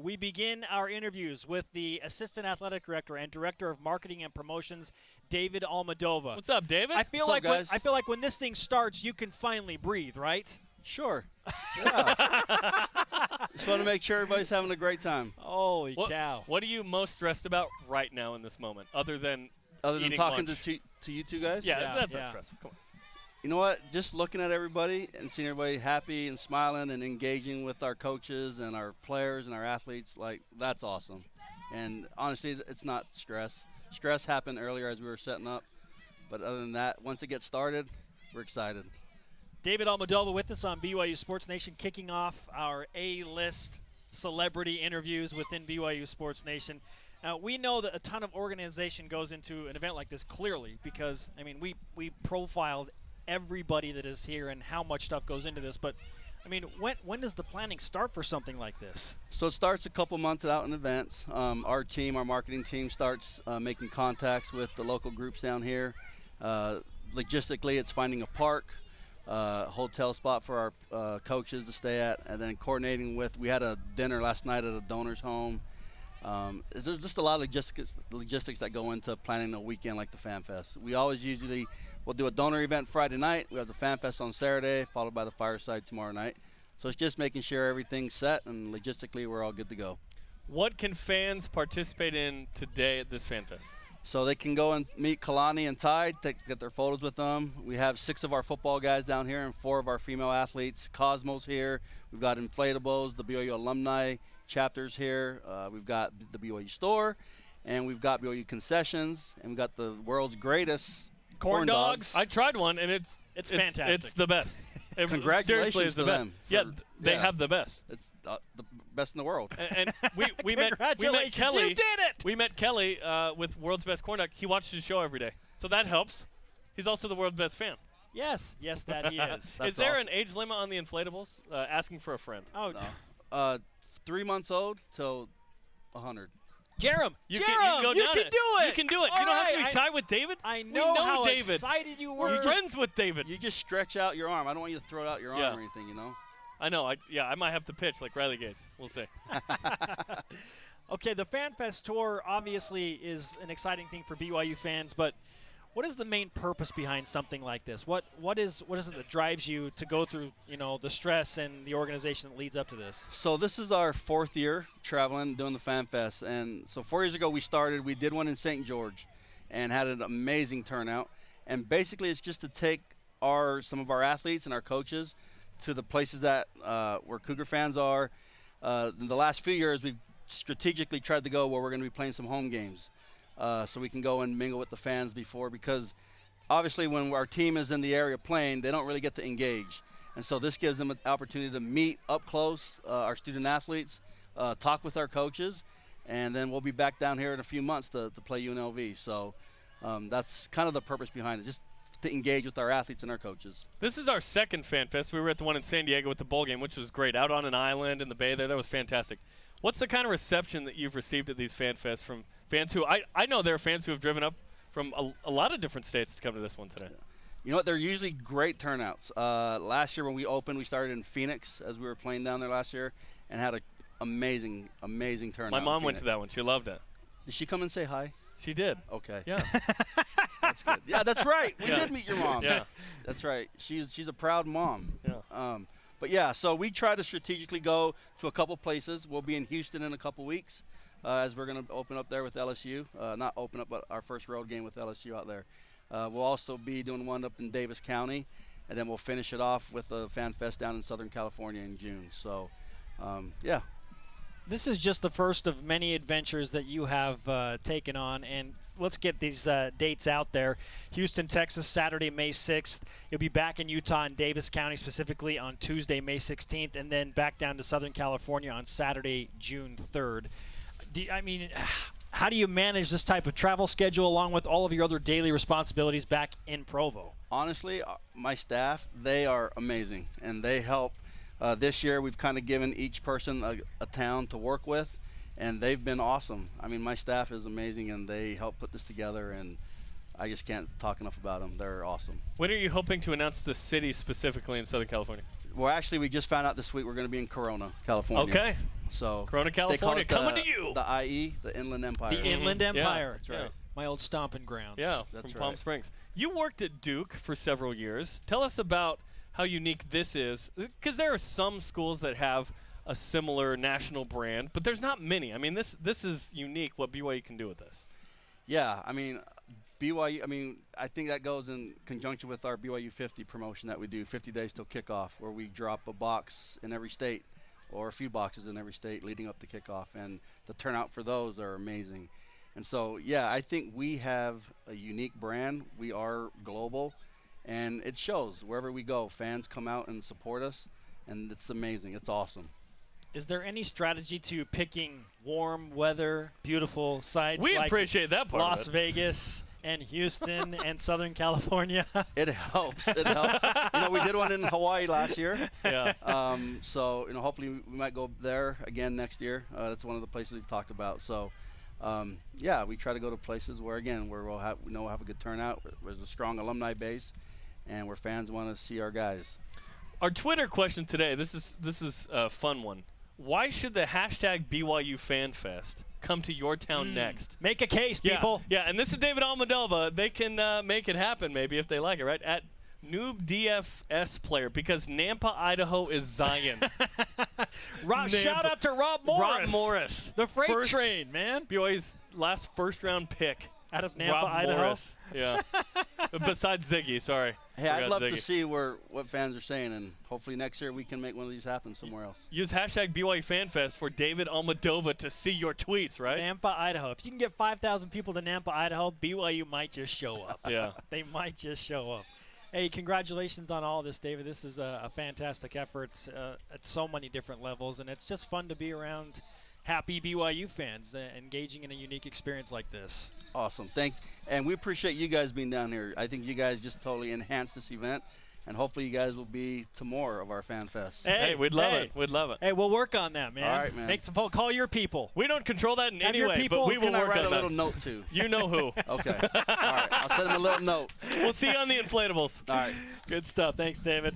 we begin our interviews with the Assistant Athletic Director and Director of Marketing and Promotions, David Almodova. What's up, David? I feel What's up, guys? I feel like when this thing starts, you can finally breathe, right? Sure. Yeah. Just want to make sure everybody's having a great time. Holy cow. What are you most stressed about right now in this moment, other than talking lunch? to you two guys? Yeah, that's not stressful. Come on. You know what? Just looking at everybody and seeing everybody happy and smiling and engaging with our coaches and our players and our athletes, like, that's awesome. And honestly, it's not stress. Stress happened earlier as we were setting up. But other than that, once it gets started, we're excited. David Almodova with us on BYU Sports Nation, kicking off our A-list celebrity interviews within BYU Sports Nation. Now, we know that a ton of organization goes into an event like this, clearly, because, I mean, we profiled everybody that is here and how much stuff goes into this. But, I mean, when does the planning start for something like this? So it starts a couple months out in advance. Our marketing team, starts making contacts with the local groups down here. Logistically, it's finding a park, hotel spot for our coaches to stay at, and then coordinating with, we had a dinner last night at a donor's home. There's just a lot of logistics that go into planning a weekend like the Fan Fest. We always we'll do a donor event Friday night. We have the Fan Fest on Saturday, followed by the Fireside tomorrow night. So it's just making sure everything's set, and logistically we're all good to go. What can fans participate in today at this Fan Fest? So they can go and meet Kalani and Ty, get their photos with them. We have 6 of our football guys down here and 4 of our female athletes. Cosmo's here. We've got inflatables, the BYU alumni chapters here. We've got the BYU store, and we've got BYU concessions, and we've got the world's greatest corn dogs. I tried one, and it's fantastic. It's the best. Congratulations it's the to best. them. They have the best. It's the best in the world. And we met Kelly. You did it. We met Kelly with World's Best Corn Dog. He watches the show every day, so that helps. He's also the world's best fan. Yes, that he is. Is there an age limit on the inflatables? Asking for a friend. Oh, no. 3 months old till 100. Jerem, you can do it. You can do it. All you don't have to right. be shy with David. I know how David. excited you were. We're friends with David. You just stretch out your arm. I don't want you to throw out your arm or anything, you know? I know. I might have to pitch like Riley Gates. We'll see. Okay, the Fan Fest tour obviously is an exciting thing for BYU fans, but what is the main purpose behind something like this? What is it that drives you to go through, the stress and the organization that leads up to this? So this is our 4th year traveling, doing the Fan Fest. And so 4 years ago we did one in St. George and had an amazing turnout. And basically it's just to take some of our athletes and our coaches to the places that where Cougar fans are. In the last few years we've strategically tried to go where we're going to be playing some home games. So we can go and mingle with the fans because obviously when our team is in the area playing, they don't really get to engage. And so this gives them an opportunity to meet up close our student athletes, talk with our coaches, and then we'll be back down here in a few months to play UNLV. So that's kind of the purpose behind it, just to engage with our athletes and our coaches. This is our 2nd Fan Fest. We were at the one in San Diego with the bowl game, which was great, out on an island in the bay there. That was fantastic. What's the kind of reception that you've received at these Fan Fests from fans who I know there are fans who have driven up from a lot of different states to come to this one today? You know what? They're usually great turnouts. Last year when we opened, we started in Phoenix as we were playing down there last year and had an amazing turnout. My mom went to that one. She loved it. Did she come and say hi? She did. Okay. Yeah. That's good. Yeah, that's right. We did meet your mom. Yeah. That's right. She's a proud mom. Yeah. But yeah, so we try to strategically go to a couple places. We'll be in Houston in a couple weeks as we're going to open up there with LSU. Not open up, but our first road game with LSU out there. We'll also be doing one up in Davis County, and then we'll finish it off with a Fan Fest down in Southern California in June. So, yeah. This is just the first of many adventures that you have taken on, and let's get these dates out there. Houston, Texas, Saturday, May 6th. You'll be back in Utah in Davis County specifically on Tuesday, May 16th, and then back down to Southern California on Saturday, June 3rd. How do you manage this type of travel schedule along with all of your other daily responsibilities back in Provo? Honestly, my staff, they are amazing, and they help. This year we've kind of given each person a town to work with, and they've been awesome. I mean, my staff is amazing, and they help put this together, and I just can't talk enough about them. They're awesome. When are you hoping to announce the city specifically in Southern California? Well, actually, we just found out this week we're going to be in Corona, California. Okay. So Corona, California, they call it coming to you. The IE, the Inland Empire. The Inland Empire. Yeah, That's right. My old stomping grounds. Yeah, That's from Palm right. Springs. You worked at Duke for several years. Tell us about how unique this is, because there are some schools that have a similar national brand, but there's not many. I mean, this is unique what BYU can do with this. Yeah, I mean, BYU, I think that goes in conjunction with our BYU 50 promotion that we do, 50 days till kickoff, where we drop a box in every state or a few boxes in every state leading up to kickoff, and the turnout for those are amazing. And so, yeah, I think we have a unique brand. We are global, and it shows wherever we go. Fans come out and support us, and it's amazing. It's awesome. Is there any strategy to picking warm weather, beautiful sites We like appreciate that part Las of it. Vegas and Houston and Southern California? It helps. It helps. We did one in Hawaii last year. Yeah. So, hopefully we might go there again next year. That's one of the places we've talked about. So, yeah, we try to go to places where we'll have a good turnout, where there's a strong alumni base, and where fans want to see our guys. Our Twitter question today, this is a fun one. Why should the hashtag BYU Fan Fest come to your town next? Make a case, people. Yeah, and this is David Almodova. They can make it happen maybe if they like it, right? At Noob DFS player, because Nampa, Idaho is Zion. Shout out to Rob Morris. Rob Morris. The freight train, man. BYU's last first-round pick. Out of Nampa, Rob Idaho. Morris. Yeah. Besides Ziggy, sorry. Hey, I'd love Ziggy. to see what fans are saying, and hopefully next year we can make one of these happen somewhere else. Use hashtag BYU Fan Fest for David Almodova to see your tweets, right? Nampa, Idaho. If you can get 5,000 people to Nampa, Idaho, BYU might just show up. Yeah. They might just show up. Hey, congratulations on all this, David. This is a fantastic effort at so many different levels, and it's just fun to be around happy BYU fans engaging in a unique experience like this. Awesome. Thanks. And we appreciate you guys being down here. I think you guys just totally enhanced this event, and hopefully you guys will be to more of our Fan Fest. Hey, we'd love it. We'd love it. Hey, we'll work on that, man. All right, man. Make some phone. Call your people. We don't control that in Have any your way, people- but we will Can I work write on a little that. note too? You know who. Okay. All right. I'll send him a little note. We'll see you on the inflatables. All right. Good stuff. Thanks, David.